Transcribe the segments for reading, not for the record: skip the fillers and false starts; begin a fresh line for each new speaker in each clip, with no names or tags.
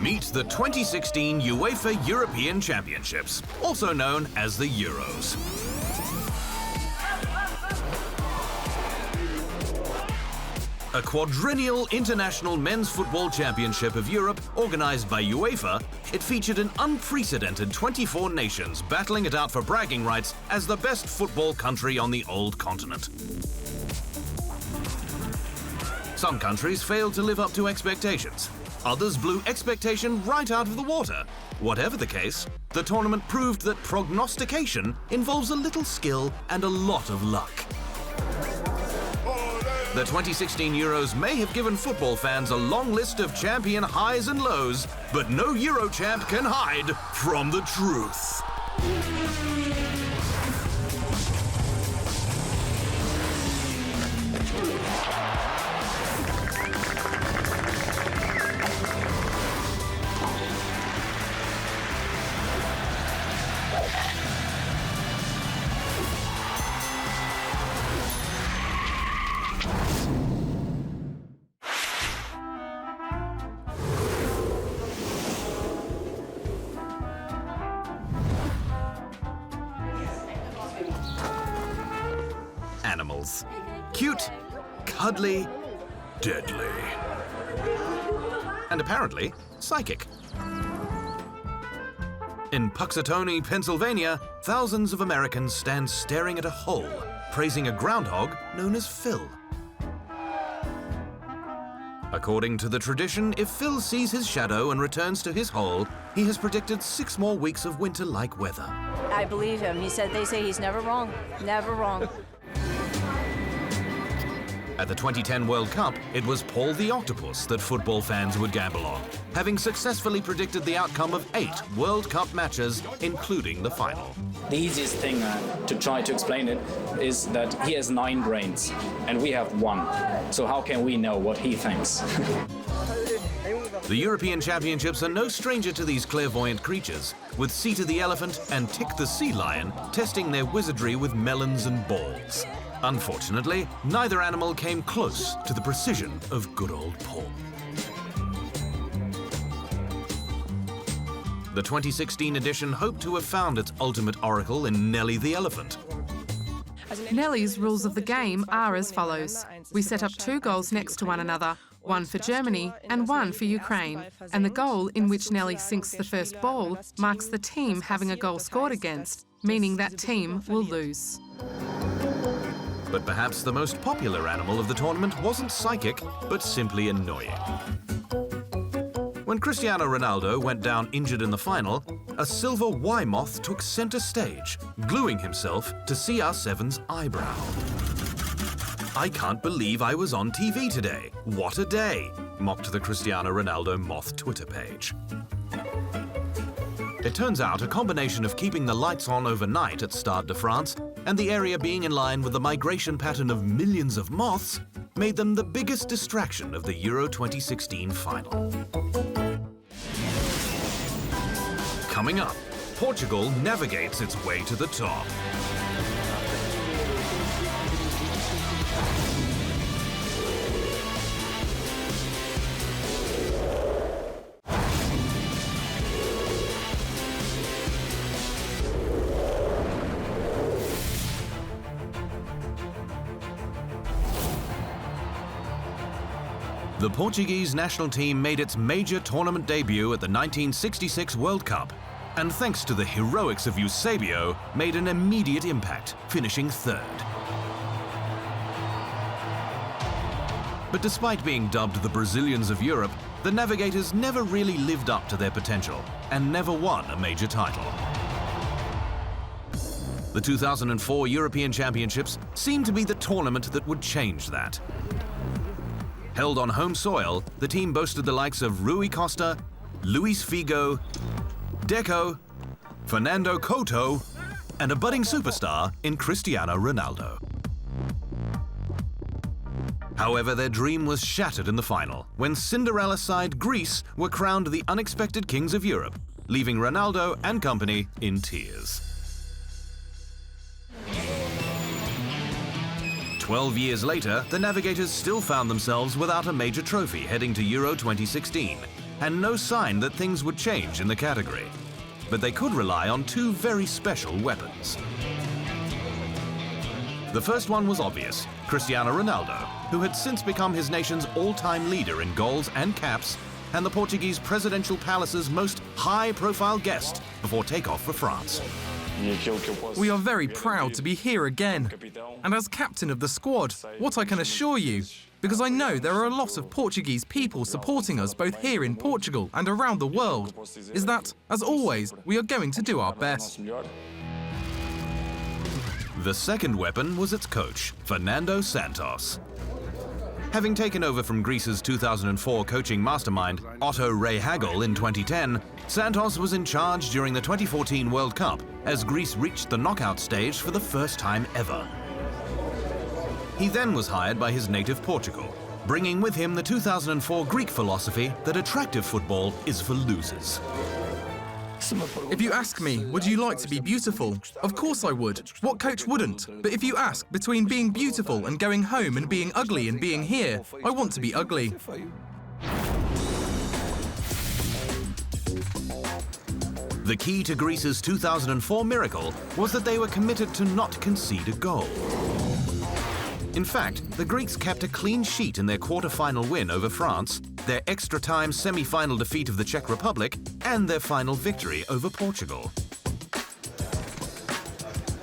Meet the 2016 UEFA European Championships, also known as the Euros. A quadrennial international men's football championship of Europe organised by UEFA, it featured an unprecedented 24 nations battling it out for bragging rights as the best football country on the old continent. Some countries failed to live up to expectations. Others blew expectation right out of the water. Whatever the case, the tournament proved that prognostication involves a little skill and a lot of luck. The 2016 Euros may have given football fans a long list of champion highs and lows, but no Euro champ can hide from the truth. Animals. Cute, cuddly, deadly. And apparently, psychic. In Puxatawny, Pennsylvania, thousands of Americans stand staring at a hole, praising a groundhog known as Phil. According to the tradition, if Phil sees his shadow and returns to his hole, he has predicted 6 more weeks of winter-like weather.
I believe him. They say he's never wrong. Never wrong.
At the 2010 World Cup, it was Paul the Octopus that football fans would gamble on, having successfully predicted the outcome of 8 World Cup matches, including the final.
The easiest thing to try to explain it is that he has 9 brains and we have 1. So how can we know what he thinks?
The European Championships are no stranger to these clairvoyant creatures, with Sita the elephant and Tick the sea lion testing their wizardry with melons and balls. Unfortunately, neither animal came close to the precision of good old Paul. The 2016 edition hoped to have found its ultimate oracle in Nelly the elephant.
Nelly's rules of the game are as follows. We set up 2 goals next to one another, one for Germany and one for Ukraine. And the goal in which Nelly sinks the first ball marks the team having a goal scored against, meaning that team will lose.
But perhaps the most popular animal of the tournament wasn't psychic, but simply annoying. When Cristiano Ronaldo went down injured in the final, a silver Y moth took center stage, gluing himself to CR7's eyebrow. "I can't believe I was on TV today. What a day," mocked the Cristiano Ronaldo moth Twitter page. It turns out a combination of keeping the lights on overnight at Stade de France and the area being in line with the migration pattern of millions of moths made them the biggest distraction of the Euro 2016 final. Coming up, Portugal navigates its way to the top. The Portuguese national team made its major tournament debut at the 1966 World Cup, and thanks to the heroics of Eusebio, made an immediate impact, finishing 3rd. But despite being dubbed the Brazilians of Europe, the Navigators never really lived up to their potential and never won a major title. The 2004 European Championships seemed to be the tournament that would change that. Held on home soil, the team boasted the likes of Rui Costa, Luis Figo, Deco, Fernando Couto, and a budding superstar in Cristiano Ronaldo. However, their dream was shattered in the final, when Cinderella side Greece were crowned the unexpected kings of Europe, leaving Ronaldo and company in tears. 12 years later, the Navigators still found themselves without a major trophy heading to Euro 2016, and no sign that things would change in the category. But they could rely on two very special weapons. The first one was obvious: Cristiano Ronaldo, who had since become his nation's all-time leader in goals and caps, and the Portuguese presidential palace's most high-profile guest before takeoff for France.
We are very proud to be here again. And as captain of the squad, what I can assure you, because I know there are a lot of Portuguese people supporting us both here in Portugal and around the world, is that, as always, we are going to do our best.
The second weapon was its coach, Fernando Santos. Having taken over from Greece's 2004 coaching mastermind, Otto Rehhagel, in 2010, Santos was in charge during the 2014 World Cup as Greece reached the knockout stage for the first time ever. He then was hired by his native Portugal, bringing with him the 2004 Greek philosophy that attractive football is for losers.
If you ask me, would you like to be beautiful? Of course I would. What coach wouldn't? But if you ask between being beautiful and going home and being ugly and being here, I want to be ugly.
The key to Greece's 2004 miracle was that they were committed to not concede a goal. In fact, the Greeks kept a clean sheet in their quarter-final win over France, their extra-time semi-final defeat of the Czech Republic, and their final victory over Portugal.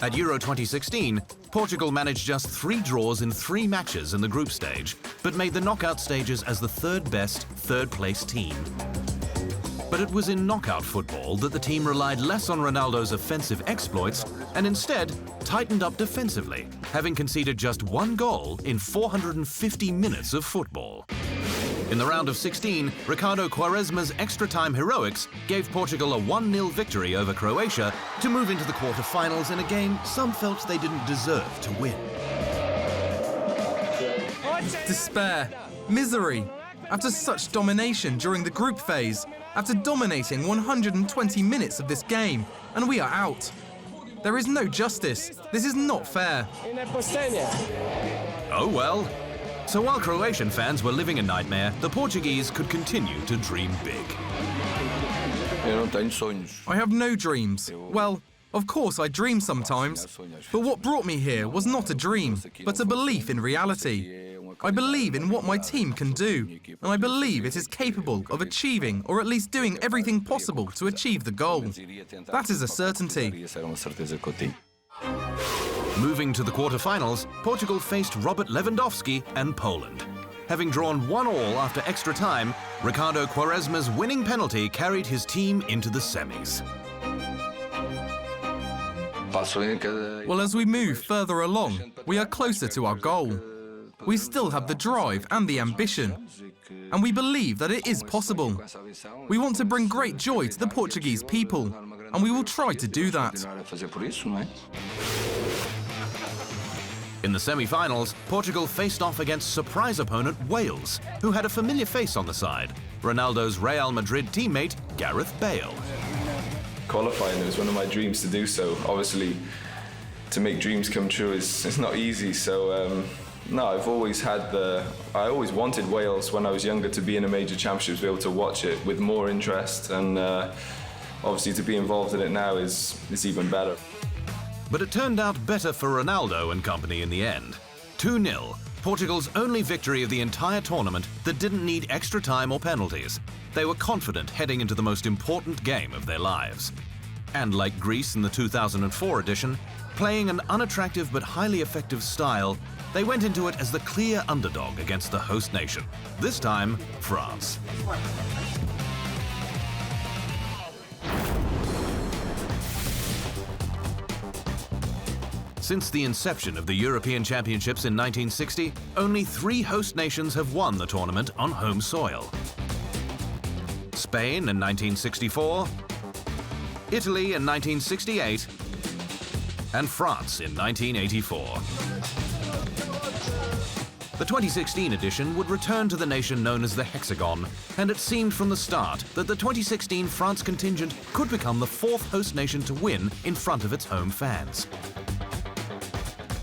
At Euro 2016, Portugal managed just 3 draws in 3 matches in the group stage, but made the knockout stages as the third-best, third-place team. But it was in knockout football that the team relied less on Ronaldo's offensive exploits and instead tightened up defensively, having conceded just 1 goal in 450 minutes of football. In the round of 16, Ricardo Quaresma's extra-time heroics gave Portugal a 1-0 victory over Croatia to move into the quarter-finals in a game some felt they didn't deserve to win.
Despair, misery. After such domination during the group phase, after dominating 120 minutes of this game, and we are out. There is no justice. This is not fair.
Oh well. So while Croatian fans were living a nightmare, the Portuguese could continue to dream big.
I have no dreams. Well, of course I dream sometimes. But what brought me here was not a dream, but a belief in reality. I believe in what my team can do, and I believe it is capable of achieving, or at least doing everything possible to achieve the goal. That is a certainty.
Moving to the quarter-finals, Portugal faced Robert Lewandowski and Poland. Having drawn 1-1 after extra time, Ricardo Quaresma's winning penalty carried his team into the semis.
Well, as we move further along, we are closer to our goal. We still have the drive and the ambition, and we believe that it is possible. We want to bring great joy to the Portuguese people, and we will try to do that.
In the semi-finals, Portugal faced off against surprise opponent Wales, who had a familiar face on the side, Ronaldo's Real Madrid teammate Gareth Bale.
Qualifying was one of my dreams to do so. Obviously, to make dreams come true is not easy, so no, I always wanted Wales when I was younger to be in a major championship, to be able to watch it with more interest, and obviously to be involved in it now is even better.
But it turned out better for Ronaldo and company in the end. 2-0, Portugal's only victory of the entire tournament that didn't need extra time or penalties. They were confident heading into the most important game of their lives. And like Greece in the 2004 edition, playing an unattractive but highly effective style, they went into it as the clear underdog against the host nation, this time France. Since the inception of the European Championships in 1960, only 3 host nations have won the tournament on home soil. Spain in 1964, Italy in 1968, and France in 1984. The 2016 edition would return to the nation known as the Hexagon, and it seemed from the start that the 2016 France contingent could become the 4th host nation to win in front of its home fans.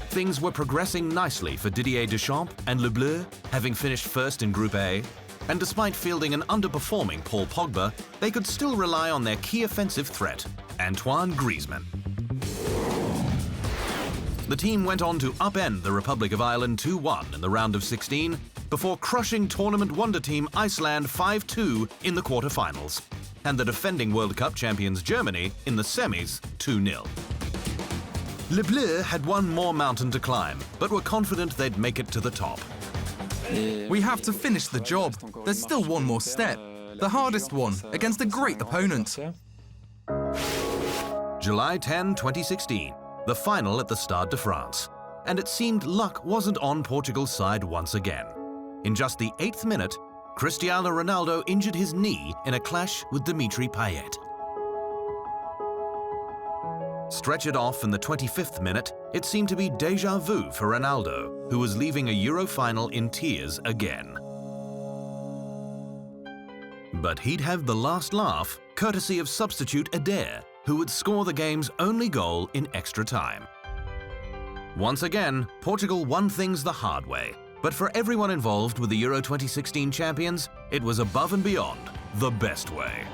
Things were progressing nicely for Didier Deschamps and Le Bleu, having finished first in Group A. And despite fielding an underperforming Paul Pogba, they could still rely on their key offensive threat, Antoine Griezmann. The team went on to upend the Republic of Ireland 2-1 in the round of 16 before crushing tournament wonder team Iceland 5-2 in the quarter-finals, and the defending World Cup champions Germany in the semis 2-0. Les Bleus had one more mountain to climb, but were confident they'd make it to the top.
We have to finish the job. There's still one more step. The hardest one, against a great opponent.
July 10, 2016, the final at the Stade de France. And it seemed luck wasn't on Portugal's side once again. In just the 8th minute, Cristiano Ronaldo injured his knee in a clash with Dimitri Payet. Stretch it off in the 25th minute, it seemed to be déjà vu for Ronaldo, who was leaving a Euro final in tears again. But he'd have the last laugh, courtesy of substitute Eder, who would score the game's only goal in extra time. Once again, Portugal won things the hard way, but for everyone involved with the Euro 2016 champions, it was above and beyond the best way.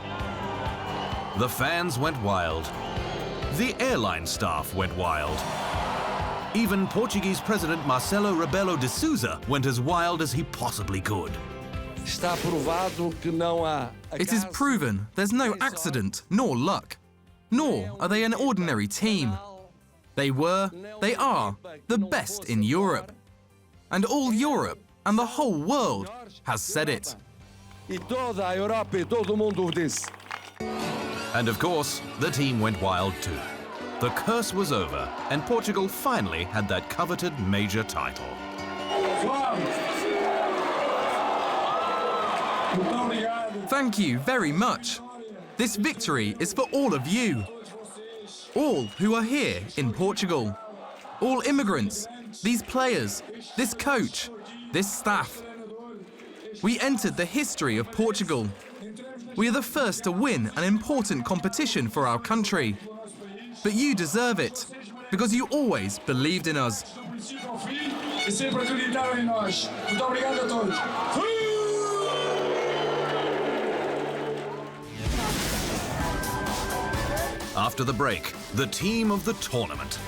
The fans went wild. The airline staff went wild. Even Portuguese President Marcelo Rebelo de Sousa went as wild as he possibly could.
It is proven there's no accident nor luck, nor are they an ordinary team. They were, they are, the best in Europe. And all Europe and the whole world has said it.
And of course, the team went wild too. The curse was over, and Portugal finally had that coveted major title.
Thank you very much. This victory is for all of you. All who are here in Portugal. All immigrants, these players, this coach, this staff. We entered the history of Portugal. We are the first to win an important competition for our country. But you deserve it, because you always believed in us.
After the break, the team of the tournament.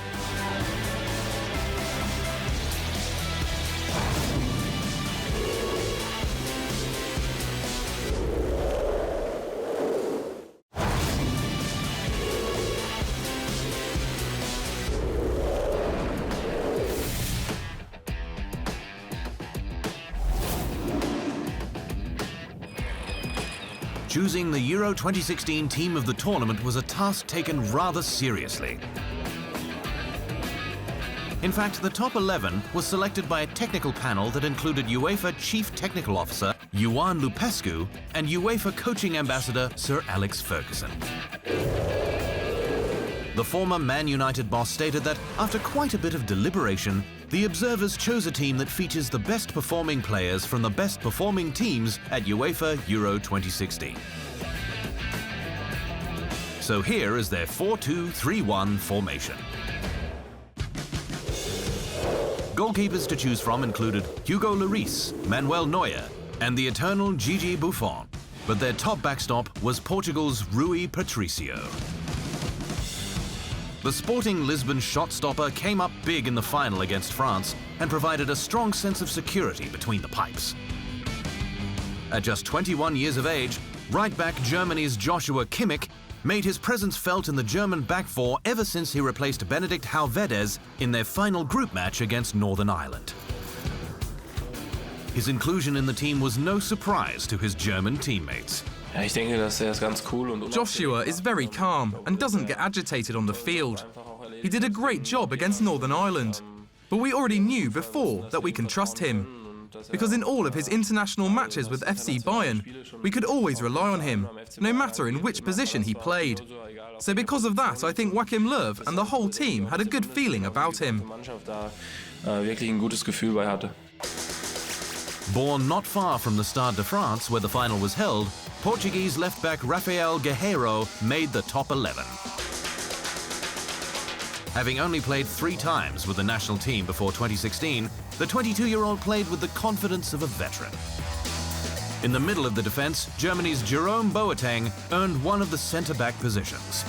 Choosing the Euro 2016 team of the tournament was a task taken rather seriously. In fact, the top 11 was selected by a technical panel that included UEFA Chief Technical Officer Ioan Lupescu and UEFA Coaching Ambassador Sir Alex Ferguson. The former Man United boss stated that, after quite a bit of deliberation, the observers chose a team that features the best performing players from the best performing teams at UEFA Euro 2016. So here is their 4-2-3-1 formation. Goalkeepers to choose from included Hugo Lloris, Manuel Neuer, and the eternal Gigi Buffon, but their top backstop was Portugal's Rui Patricio. The Sporting Lisbon shot stopper came up big in the final against France and provided a strong sense of security between the pipes. At just 21 years of age, right-back Germany's Joshua Kimmich made his presence felt in the German back four ever since he replaced Benedikt Hauvedes in their final group match against Northern Ireland. His inclusion in the team was no surprise to his German teammates.
Joshua is very calm and doesn't get agitated on the field. He did a great job against Northern Ireland, but we already knew before that we can trust him. Because in all of his international matches with FC Bayern, we could always rely on him, no matter in which position he played. So because of that, I think Joachim Löw and the whole team had a good feeling about him.
Born not far from the Stade de France, where the final was held, Portuguese left-back Rafael Guerreiro made the top 11. Having only played 3 times with the national team before 2016, the 22-year-old played with the confidence of a veteran. In the middle of the defence, Germany's Jerome Boateng earned one of the centre-back positions.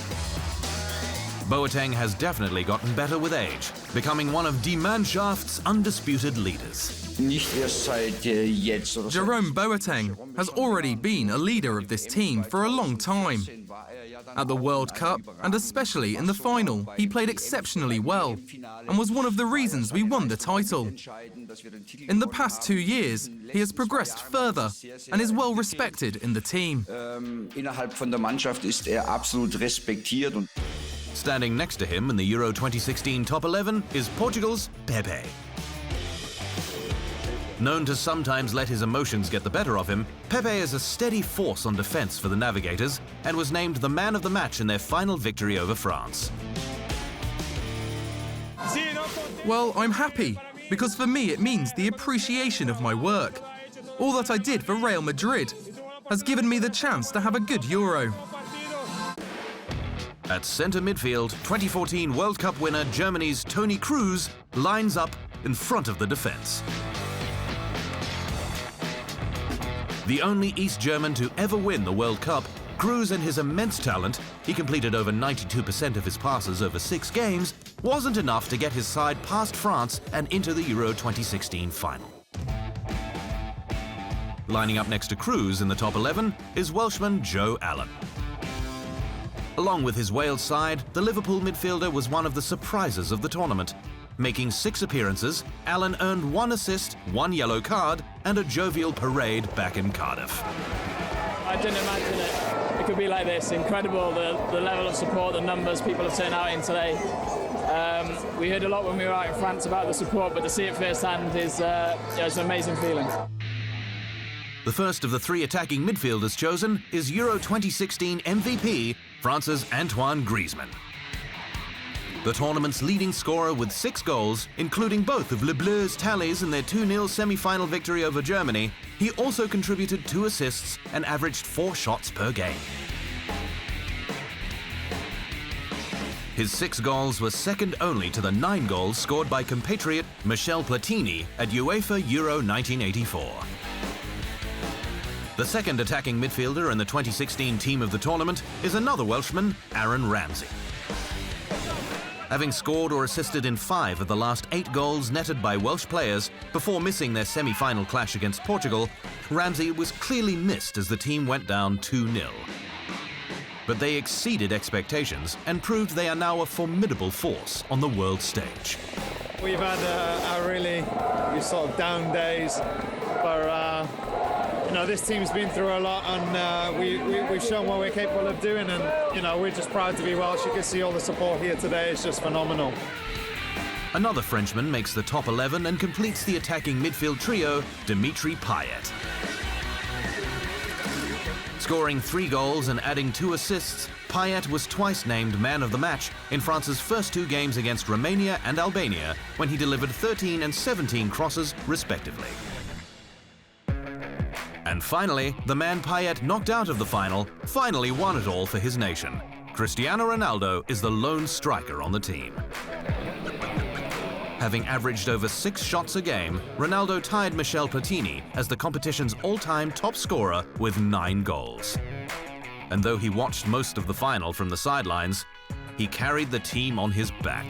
Boateng has definitely gotten better with age, becoming one of Die Mannschafts' undisputed leaders.
Jerome Boateng has already been a leader of this team for a long time. At the World Cup, and especially in the final, he played exceptionally well and was one of the reasons we won the title. In the past 2 years, he has progressed further and is well respected in the team.
Standing next to him in the Euro 2016 top 11 is Portugal's Pepe. Known to sometimes let his emotions get the better of him, Pepe is a steady force on defence for the Navigators and was named the man of the match in their final victory over France.
Well, I'm happy, because for me it means the appreciation of my work. All that I did for Real Madrid has given me the chance to have a good Euro.
At centre midfield, 2014 World Cup winner Germany's Toni Kroos lines up in front of the defence. The only East German to ever win the World Cup, Kroos and his immense talent, he completed over 92% of his passes over 6 games, wasn't enough to get his side past France and into the Euro 2016 final. Lining up next to Kroos in the top 11 is Welshman Joe Allen. Along with his Wales side, the Liverpool midfielder was one of the surprises of the tournament. Making 6 appearances, Allen earned 1 assist, 1 yellow card, and a jovial parade back in Cardiff.
I didn't imagine it could be like this. Incredible, the level of support, the numbers people have turned out in today. We heard a lot when we were out in France about the support, but to see it firsthand is it's an amazing feeling.
The first of the 3 attacking midfielders chosen is Euro 2016 MVP, France's Antoine Griezmann. The tournament's leading scorer with 6 goals, including both of Le Bleus' tallies in their 2-0 semi-final victory over Germany, he also contributed 2 assists and averaged 4 shots per game. His 6 goals were second only to the 9 goals scored by compatriot Michel Platini at UEFA Euro 1984. The second attacking midfielder in the 2016 team of the tournament is another Welshman, Aaron Ramsey. Having scored or assisted in 5 of the last 8 goals netted by Welsh players before missing their semi-final clash against Portugal, Ramsey was clearly missed as the team went down 2-0. But they exceeded expectations and proved they are now a formidable force on the world stage.
We've had a really sort of down days, but this team's been through a lot, and we've shown what we're capable of doing, and we're just proud to be Welsh. You can see all the support here today. It's just phenomenal.
Another Frenchman makes the top 11 and completes the attacking midfield trio, Dimitri Payet. Scoring 3 goals and adding 2 assists, Payet was twice named man of the match in France's first 2 games against Romania and Albania, when he delivered 13 and 17 crosses, respectively. And finally, the man Payet knocked out of the final finally won it all for his nation. Cristiano Ronaldo is the lone striker on the team. Having averaged over 6 shots a game, Ronaldo tied Michel Platini as the competition's all-time top scorer with 9 goals. And though he watched most of the final from the sidelines, he carried the team on his back.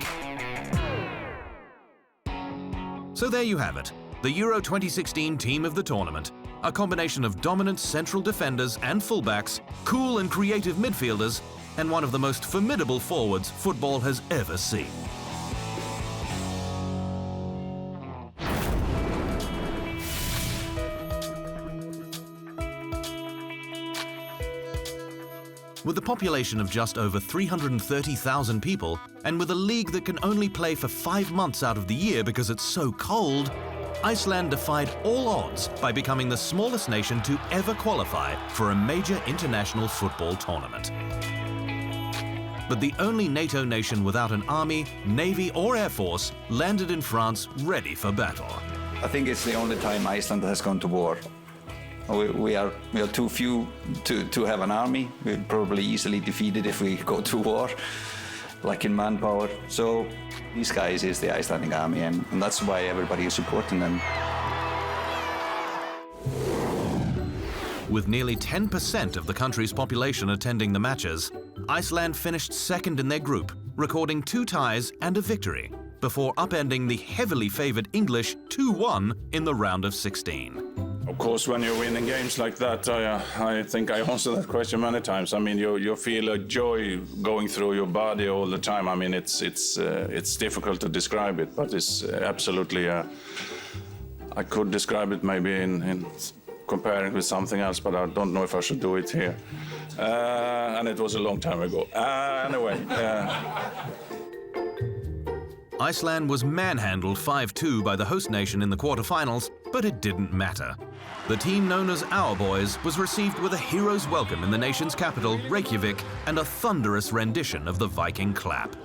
So there you have it, the Euro 2016 team of the tournament. A combination of dominant central defenders and fullbacks, cool and creative midfielders, and one of the most formidable forwards football has ever seen. With a population of just over 330,000 people, and with a league that can only play for 5 months out of the year because it's so cold, Iceland defied all odds by becoming the smallest nation to ever qualify for a major international football tournament. But the only NATO nation without an army, navy or air force landed in France ready for battle.
I think it's the only time Iceland has gone to war. We are too few to have an army. We're probably easily defeated if we go to war, like in manpower. So these guys is the Icelandic army, and that's why everybody is supporting them.
With nearly 10% of the country's population attending the matches, Iceland finished second in their group, recording 2 ties and a victory, before upending the heavily favoured English 2-1 in the round of 16.
Of course, when you're winning games like that, I think I answered that question many times. I mean, you feel a joy going through your body all the time. I mean, it's difficult to describe it, but it's absolutely. I could describe it maybe in comparing with something else, but I don't know if I should do it here. And it was a long time ago. Anyway.
Iceland was manhandled 5-2 by the host nation in the quarterfinals, but it didn't matter. The team known as Our Boys was received with a hero's welcome in the nation's capital, Reykjavik, and a thunderous rendition of the Viking clap.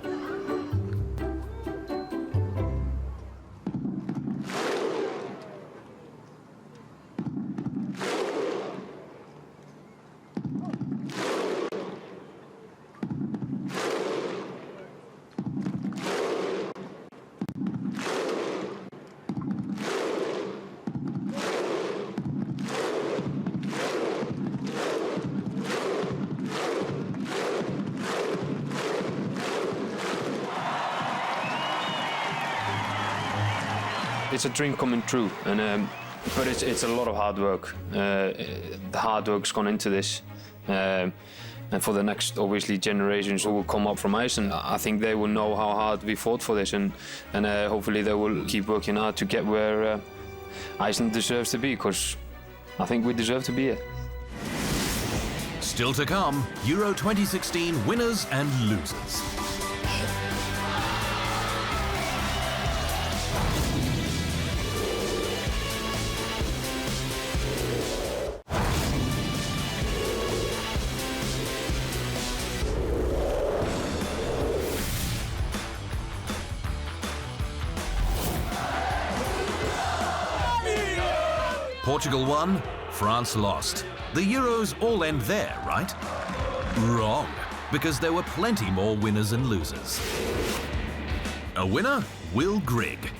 It's a dream coming true, and but it's a lot of hard work. The hard work's gone into this, and for the next, obviously, generations who will come up from Iceland, I think they will know how hard we fought for this, and hopefully they will keep working hard to get where Iceland deserves to be, because I think we deserve to be here.
Still to come, Euro 2016 winners and losers. Portugal won, France lost. The Euros all end there, right? Wrong, because there were plenty more winners and losers. A winner? Will Grigg.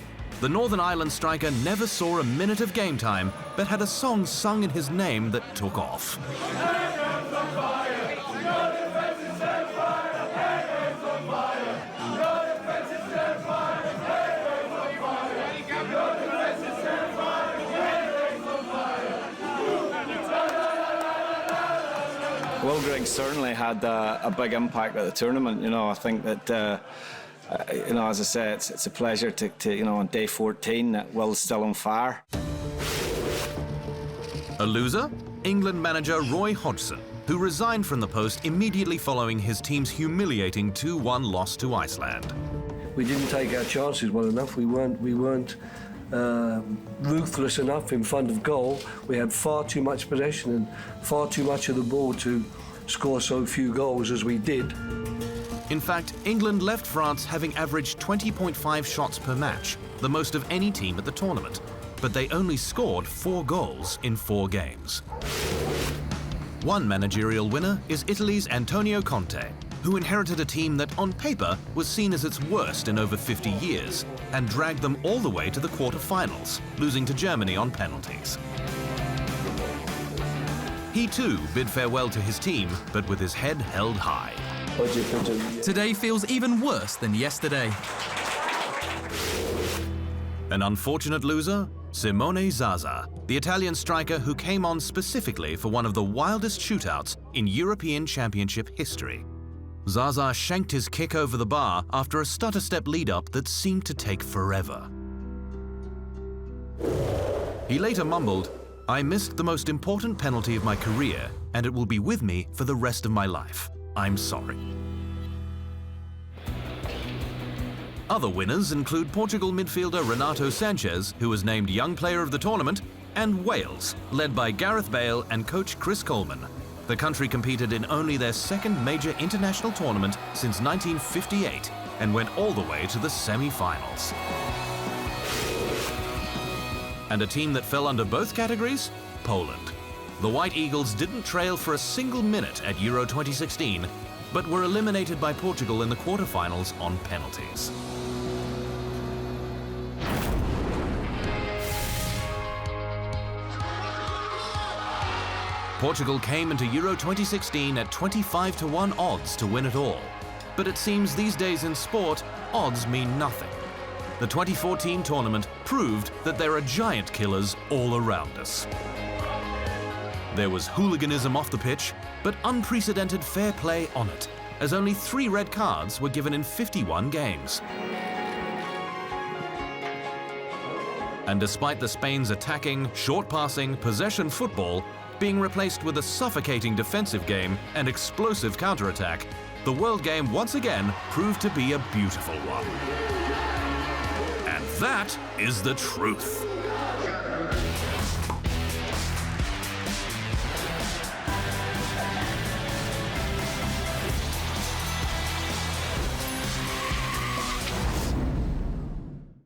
The Northern Ireland striker never saw a minute of game time, but had a song sung in his name that took off.
Will Grigg certainly had a big impact at the tournament. You know, I think that, you know, as I say, it's a pleasure to you know, on day 14 that Will's still on fire.
A loser? England manager Roy Hodgson, who resigned from the post immediately following his team's humiliating 2-1 loss to Iceland.
We didn't take our chances well enough. We weren't ruthless enough in front of goal. We had far too much possession and far too much of the ball to score so few goals as we did.
In fact, England left France having averaged 20.5 shots per match, the most of any team at the tournament, but they only scored 4 goals in 4 games. One managerial winner is Italy's Antonio Conte, who inherited a team that, on paper, was seen as its worst in over 50 years, and dragged them all the way to the quarter-finals, losing to Germany on penalties. He too bid farewell to his team, but with his head held high.
Today feels even worse than yesterday.
An unfortunate loser? Simone Zaza, the Italian striker who came on specifically for one of the wildest shootouts in European Championship history. Zaza shanked his kick over the bar after a stutter-step lead-up that seemed to take forever. He later mumbled, "I missed the most important penalty of my career, and it will be with me for the rest of my life. I'm sorry." Other winners include Portugal midfielder Renato Sanchez, who was named Young Player of the Tournament, and Wales, led by Gareth Bale and coach Chris Coleman. The country competed in only their second major international tournament since 1958 and went all the way to the semi-finals. And a team that fell under both categories? Poland. The White Eagles didn't trail for a single minute at Euro 2016, but were eliminated by Portugal in the quarterfinals on penalties. Portugal came into Euro 2016 at 25-1 odds to win it all. But it seems these days in sport, odds mean nothing. The 2014 tournament proved that there are giant killers all around us. There was hooliganism off the pitch, but unprecedented fair play on it, as only 3 red cards were given in 51 games. And despite the Spain's attacking, short passing, possession football being replaced with a suffocating defensive game and explosive counterattack, the world game once again proved to be a beautiful one. And that is the truth.